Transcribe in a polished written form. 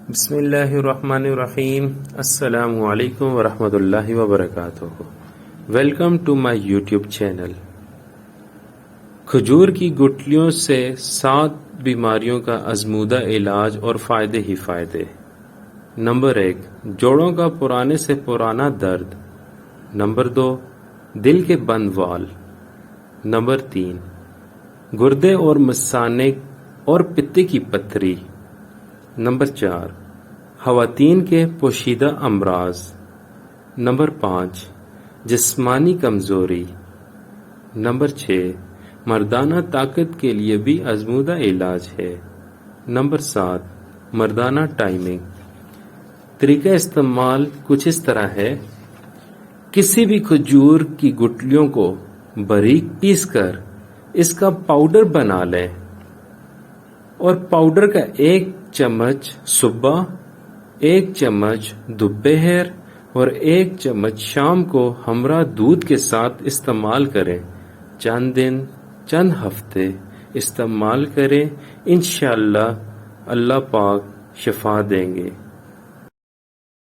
بسم اللہ الرحمن الرحیم۔ السلام علیکم ورحمۃ اللہ وبرکاتہ۔ Welcome to my YouTube channel. کھجور کی گٹلیوں سے 7 بیماریوں کا آزمودہ علاج اور فائدے ہی فائدے۔ نمبر 1، جوڑوں کا پرانے سے پرانا درد۔ نمبر 2، دل کے بند وال۔ نمبر 3، گردے اور مثانے اور پتے کی پتھری۔ نمبر 4، خواتین کے پوشیدہ امراض۔ نمبر 5، جسمانی کمزوری۔ نمبر 6، مردانہ طاقت کے لیے بھی آزمودہ علاج ہے۔ نمبر 7، مردانہ ٹائمنگ۔ طریقہ استعمال کچھ اس طرح ہے۔ کسی بھی کھجور کی گٹلیوں کو باریک پیس کر اس کا پاؤڈر بنا لیں اور پاؤڈر کا 1 چمچ صبح، 1 چمچ دوپہر اور 1 چمچ شام کو ہمراہ دودھ کے ساتھ استعمال کریں۔ چند دن، چند ہفتے استعمال کریں، انشاءاللہ اللہ پاک شفا دیں گے۔